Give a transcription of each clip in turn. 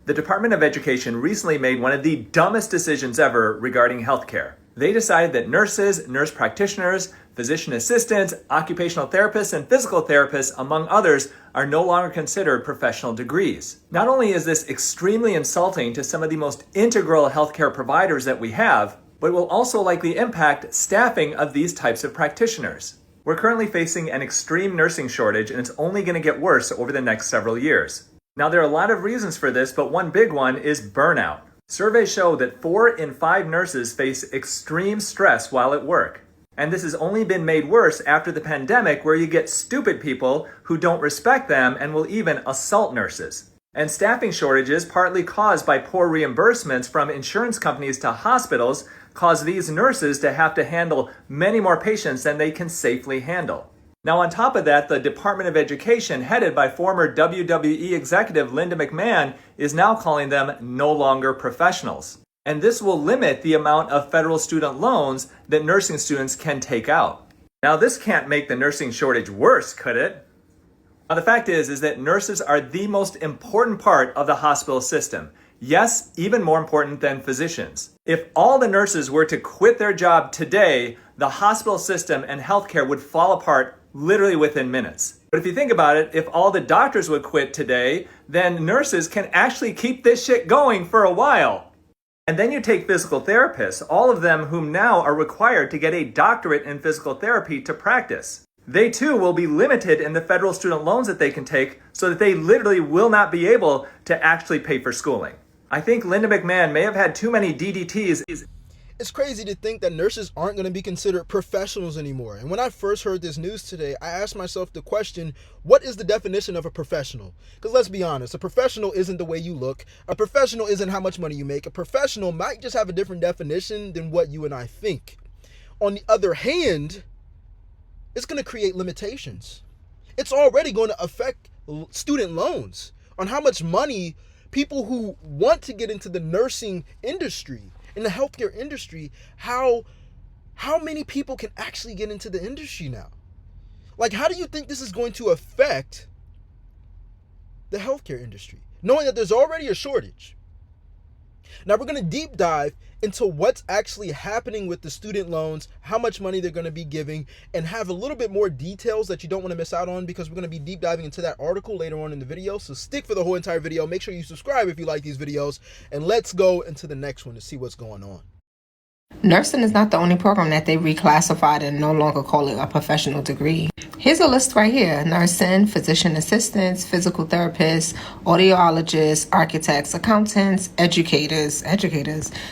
The Department of Education recently made one of the dumbest decisions ever regarding healthcare. They decided that nurses, nurse practitioners, physician assistants, occupational therapists, and physical therapists, among others, are no longer considered professional degrees. Not only is this extremely insulting to some of the most integral healthcare providers that we have, but it will also likely impact staffing of these types of practitioners. We're currently facing an extreme nursing shortage, and it's only going to get worse over the next several years. Now, there are a lot of reasons for this, but one big one is burnout. Surveys show that 4 in 5 nurses face extreme stress while at work. And this has only been made worse after the pandemic, where you get stupid people who don't respect them and will even assault nurses. And staffing shortages, partly caused by poor reimbursements from insurance companies to hospitals, cause these nurses to have to handle many more patients than they can safely handle. Now, on top of that, the Department of Education, headed by former WWE executive Linda McMahon, is now calling them no longer professionals. And this will limit the amount of federal student loans that nursing students can take out. Now, this can't make the nursing shortage worse, could it? Now, the fact is that nurses are the most important part of the hospital system. Yes, even more important than physicians. If all the nurses were to quit their job today, the hospital system and healthcare would fall apart literally within minutes. But if you think about it, if all the doctors would quit today, then nurses can actually keep this shit going for a while. And then you take physical therapists, all of them whom now are required to get a doctorate in physical therapy to practice. They too will be limited in the federal student loans that they can take, so that they literally will not be able to actually pay for schooling. I think Linda McMahon may have had too many DDTs. It's crazy to think that nurses aren't going to be considered professionals anymore. And when I first heard this news today, I asked myself the question, what is the definition of a professional? Because let's be honest, a professional isn't the way you look. A professional isn't how much money you make. A professional might just have a different definition than what you and I think. On the other hand, it's going to create limitations. It's already going to affect student loans on how much money people who want to get into the nursing industry, in the healthcare industry, how many people can actually get into the industry now? Like, how do you think this is going to affect the healthcare industry, knowing that there's already a shortage? Now, we're going to deep dive into what's actually happening with the student loans, how much money they're going to be giving, and have a little bit more details that you don't want to miss out on, because we're going to be deep diving into that article later on in the video. So stick for the whole entire video. Make sure you subscribe if you like these videos, and let's go into the next one to see what's going on. Nursing is not the only program that they reclassified and no longer call it a professional degree. Here's a list right here: nursing, physician assistants, physical therapists, audiologists, architects, accountants, educators,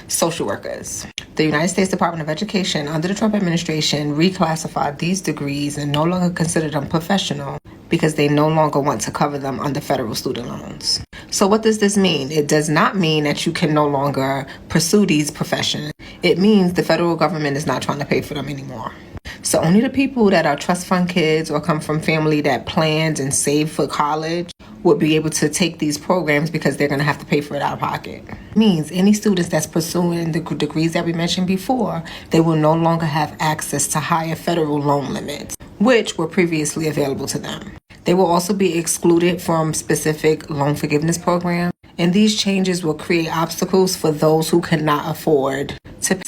social workers. The United States Department of Education, under the Trump administration, reclassified these degrees and no longer consider them professional because they no longer want to cover them under federal student loans. So what does this mean? It does not mean that you can no longer pursue these professions. It means the federal government is not trying to pay for them anymore. So only the people that are trust fund kids or come from family that plans and save for college would be able to take these programs, because they're going to have to pay for it out of pocket. It means any students that's pursuing the degrees that we mentioned before, they will no longer have access to higher federal loan limits, which were previously available to them. They will also be excluded from specific loan forgiveness programs, and these changes will create obstacles for those who cannot afford to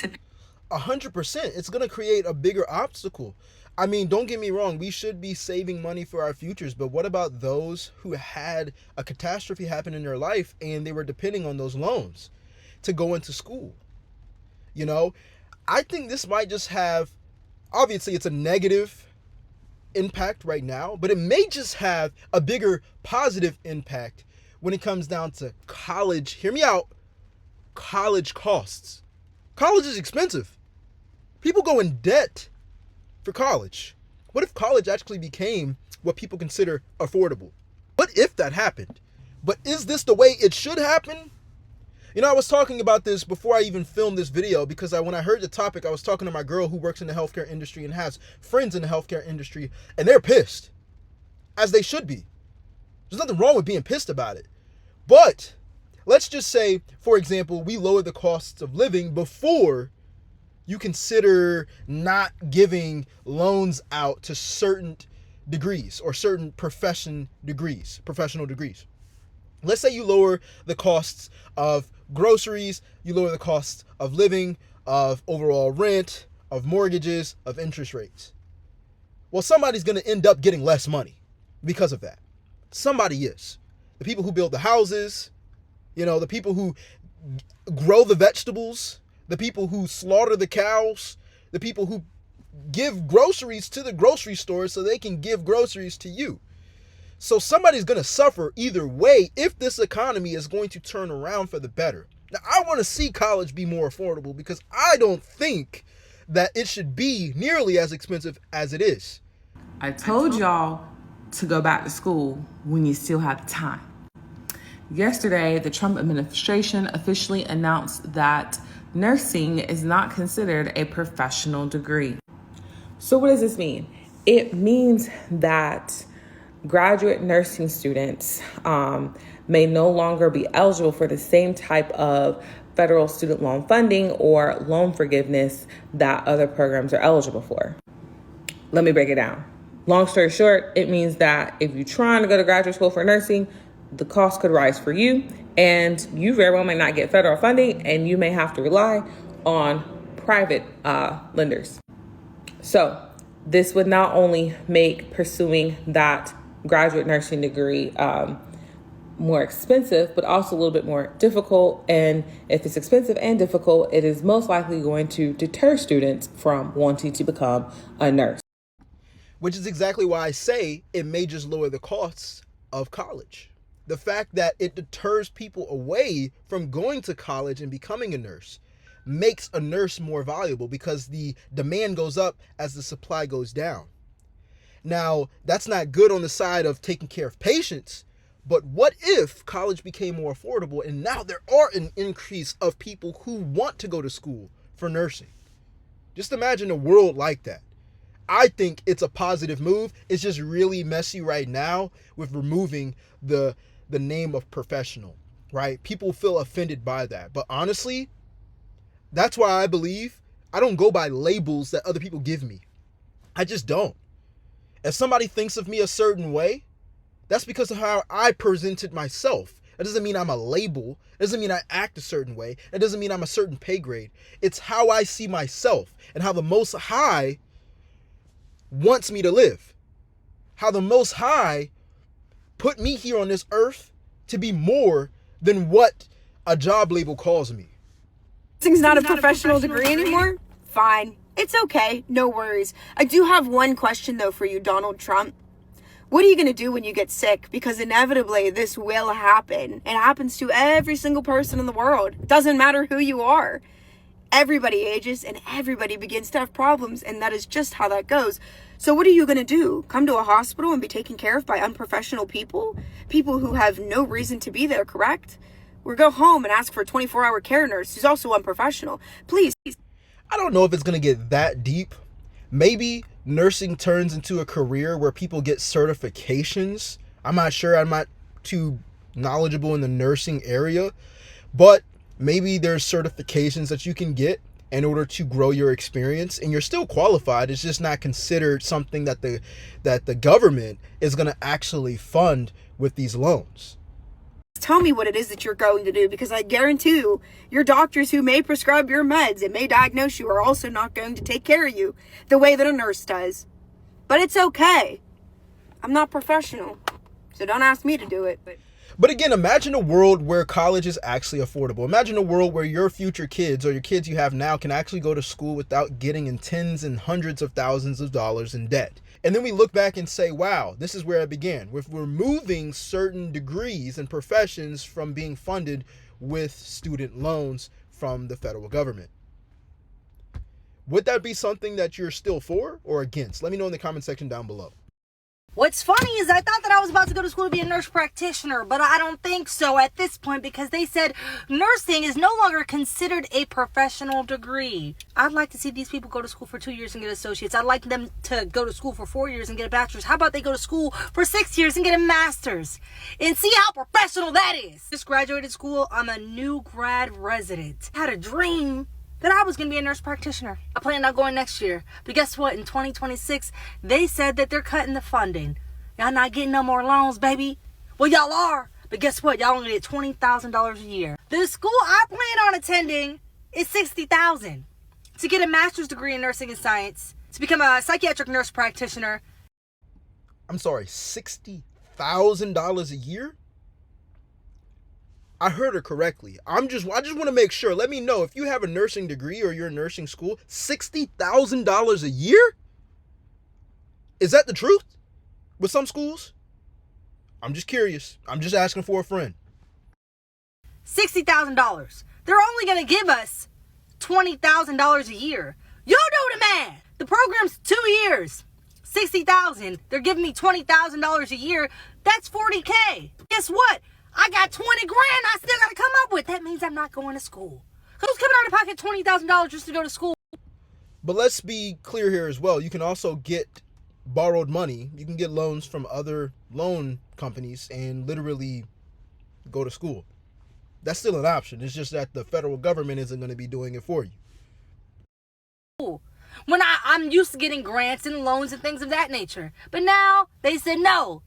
100%. It's going to create a bigger obstacle. I mean, don't get me wrong, we should be saving money for our futures, but what about those who had a catastrophe happen in their life and they were depending on those loans to go into school? You know, I think this might just have, obviously it's a negative impact right now, but it may just have a bigger positive impact when it comes down to college. Hear me out. College costs. College is expensive. People go in debt for college. What if college actually became what people consider affordable? What if that happened? But is this the way it should happen? You know, I was talking about this before I even filmed this video, because when I heard the topic, I was talking to my girl who works in the healthcare industry and has friends in the healthcare industry, and they're pissed, as they should be. There's nothing wrong with being pissed about it. But let's just say, for example, we lower the costs of living before you consider not giving loans out to certain degrees or certain professional degrees. Let's say you lower the costs of groceries, you lower the costs of living, of overall rent, of mortgages, of interest rates. Well, somebody's going to end up getting less money because of that. Somebody is. The people who build the houses, the people who grow the vegetables, the people who slaughter the cows, the people who give groceries to the grocery store so they can give groceries to you. So somebody's going to suffer either way if this economy is going to turn around for the better. Now, I want to see college be more affordable because I don't think that it should be nearly as expensive as it is. I told y'all to go back to school when you still have time. Yesterday, the Trump administration officially announced that nursing is not considered a professional degree. So what does this mean? It means that graduate nursing students may no longer be eligible for the same type of federal student loan funding or loan forgiveness that other programs are eligible for. Let me break it down. Long story short, it means that if you're trying to go to graduate school for nursing, the cost could rise for you, and you very well may not get federal funding, and you may have to rely on private lenders. So this would not only make pursuing that graduate nursing degree more expensive, but also a little bit more difficult. And if it's expensive and difficult, it is most likely going to deter students from wanting to become a nurse. Which is exactly why I say it may just lower the costs of college. The fact that it deters people away from going to college and becoming a nurse makes a nurse more valuable because the demand goes up as the supply goes down. Now, that's not good on the side of taking care of patients, but what if college became more affordable and now there are an increase of people who want to go to school for nursing? Just imagine a world like that. I think it's a positive move. It's just really messy right now with removing the name of professional, right? People feel offended by that. But honestly, that's why I believe I don't go by labels that other people give me. I just don't. If somebody thinks of me a certain way, that's because of how I presented myself. That doesn't mean I'm a label. It doesn't mean I act a certain way. It doesn't mean I'm a certain pay grade. It's how I see myself and how the Most High wants me to live. How the Most High put me here on this earth to be more than what a job label calls me. Nursing's not a professional degree anymore? Fine. It's okay. No worries. I do have one question, though, for you, Donald Trump. What are you going to do when you get sick? Because inevitably this will happen. It happens to every single person in the world. It doesn't matter who you are. Everybody ages and everybody begins to have problems, and that is just how that goes. So what are you going to do? Come to a hospital and be taken care of by unprofessional people? People who have no reason to be there, correct? Or go home and ask for a 24-hour care nurse who's also unprofessional. Please. I don't know if it's going to get that deep. Maybe nursing turns into a career where people get certifications. I'm not sure. I'm not too knowledgeable in the nursing area, but maybe there's certifications that you can get in order to grow your experience, and you're still qualified. It's just not considered something that the government is going to actually fund with these loans. Tell me what it is that you're going to do, because I guarantee you, your doctors who may prescribe your meds and may diagnose you are also not going to take care of you the way that a nurse does. But it's okay. I'm not professional, so don't ask me to do it. But again, imagine a world where college is actually affordable. Imagine a world where your future kids or your kids you have now can actually go to school without getting in tens and hundreds of thousands of dollars in debt. And then we look back and say, wow, this is where it began, with removing certain degrees and professions from being funded with student loans from the federal government. Would that be something that you're still for or against? Let me know in the comment section down below. What's funny is I thought that I was about to go to school to be a nurse practitioner, but I don't think so at this point, because they said nursing is no longer considered a professional degree. I'd like to see these people go to school for 2 years and get associates. I'd like them to go to school for 4 years and get a bachelor's. How about they go to school for 6 years and get a master's? And see how professional that is. Just graduated school. I'm a new grad resident. I had a dream that I was going to be a nurse practitioner. I planned on going next year. But guess what? In 2026, they said that they're cutting the funding. Y'all not getting no more loans, baby. Well, y'all are. But guess what? Y'all only get $20,000 a year. The school I plan on attending is $60,000 to get a master's degree in nursing and science, to become a psychiatric nurse practitioner. I'm sorry, $60,000 a year? I heard her correctly. I just want to make sure. Let me know if you have a nursing degree or you're in nursing school. $60,000 a year? Is that the truth with some schools? I'm just curious. I'm just asking for a friend. $60,000. They're only going to give us $20,000 a year. You do the math. The program's 2 years. $60,000. They're giving me $20,000 a year. That's $40K. Guess what? I got 20 grand I still got to come up with. That means I'm not going to school. Who's coming out of pocket $20,000 just to go to school? But let's be clear here as well. You can also get borrowed money. You can get loans from other loan companies and literally go to school. That's still an option. It's just that the federal government isn't going to be doing it for you. When I'm used to getting grants and loans and things of that nature. But now they said no.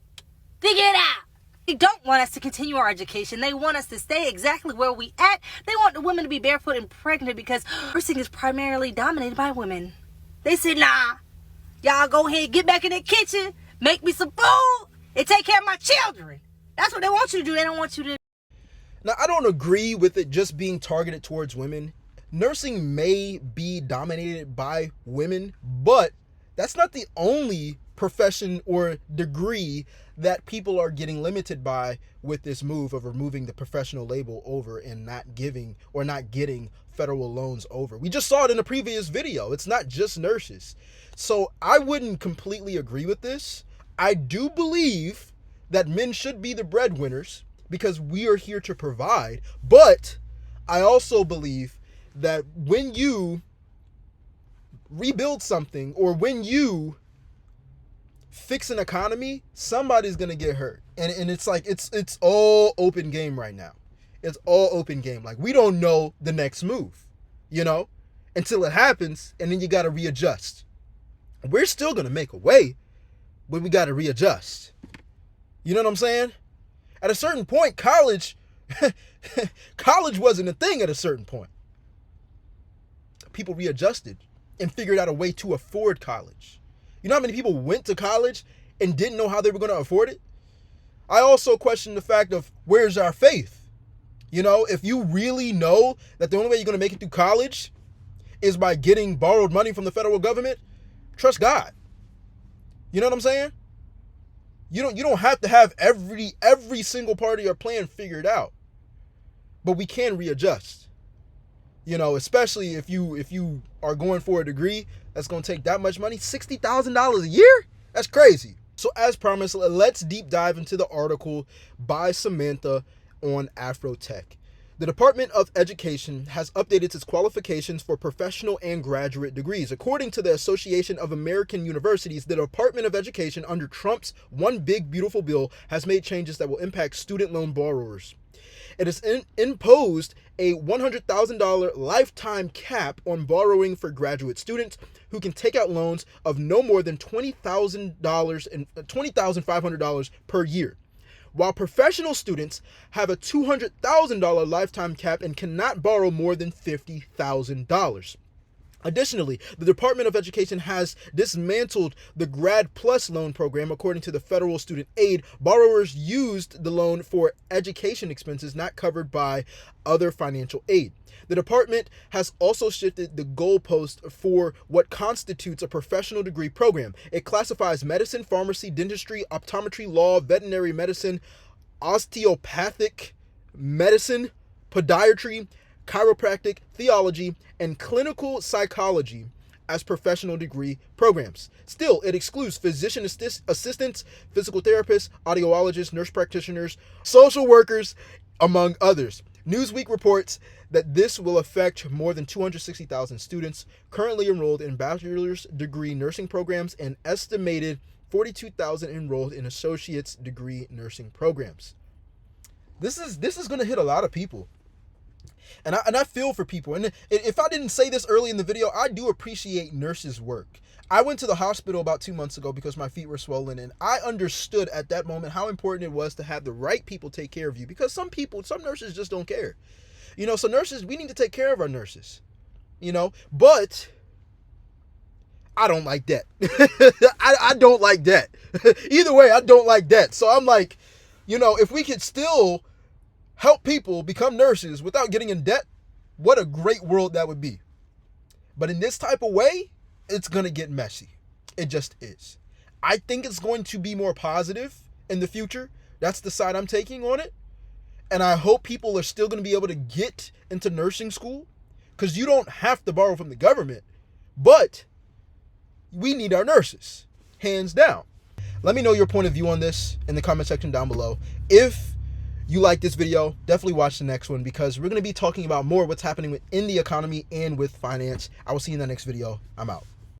Figure it out. They don't want us to continue our education. They want us to stay exactly where we at. They want the women to be barefoot and pregnant because nursing is primarily dominated by women. They said, nah, y'all go ahead, get back in the kitchen, make me some food, and take care of my children. That's what they want you to do. They don't want you to. Now, I don't agree with it just being targeted towards women. Nursing may be dominated by women, but that's not the only profession or degree that people are getting limited by with this move of removing the professional label over and not giving or not getting federal loans over. We just saw it in a previous video. It's not just nurses. So I wouldn't completely agree with this. I do believe that men should be the breadwinners because we are here to provide. But I also believe that when you rebuild something or when you fix an economy, somebody's gonna get hurt. And it's like it's all open game right now. It's all open game. Like, we don't know the next move, until it happens, and then you gotta readjust. We're still gonna make a way, but we gotta readjust. You know what I'm saying? At a certain point, college wasn't a thing at a certain point. People readjusted and figured out a way to afford college. You know how many people went to college and didn't know how they were going to afford it? I also question the fact of, where's our faith? If you really know that the only way you're going to make it through college is by getting borrowed money from the federal government, trust God. You know what I'm saying? You don't have to have every single part of your plan figured out. But we can readjust. Especially if you are going for a degree that's going to take that much money, $60,000 a year? That's crazy. So as promised, let's deep dive into the article by Samantha on Afrotech. The Department of Education has updated its qualifications for professional and graduate degrees. According to the Association of American Universities, the Department of Education under Trump's One Big Beautiful Bill has made changes that will impact student loan borrowers. It has imposed a $100,000 lifetime cap on borrowing for graduate students who can take out loans of no more than $20,500 per year, while professional students have a $200,000 lifetime cap and cannot borrow more than $50,000. Additionally, the Department of Education has dismantled the Grad Plus loan program. According to the federal student aid, borrowers used the loan for education expenses not covered by other financial aid. The department has also shifted the goalpost for what constitutes a professional degree program. It classifies medicine, pharmacy, dentistry, optometry, law, veterinary medicine, osteopathic medicine, podiatry, chiropractic, theology, and clinical psychology as professional degree programs. Still, it excludes physician assistants, physical therapists, audiologists, nurse practitioners, social workers, among others. Newsweek reports that this will affect more than 260,000 students currently enrolled in bachelor's degree nursing programs and estimated 42,000 enrolled in associate's degree nursing programs. This is going to hit a lot of people. And I feel for people. And if I didn't say this early in the video, I do appreciate nurses' work. I went to the hospital about 2 months ago because my feet were swollen, and I understood at that moment how important it was to have the right people take care of you, because some nurses just don't care. So nurses, we need to take care of our nurses, but I don't like that. I don't like that. Either way, I don't like that. So I'm like, if we could still help people become nurses without getting in debt, what a great world that would be. But in this type of way, it's going to get messy. It just is. I think it's going to be more positive in the future. That's the side I'm taking on it. And I hope people are still going to be able to get into nursing school, because you don't have to borrow from the government, but we need our nurses, hands down. Let me know your point of view on this in the comment section down below. If you like this video, definitely watch the next one, because we're going to be talking about more what's happening within the economy and with finance. I will see you in the next video. I'm out.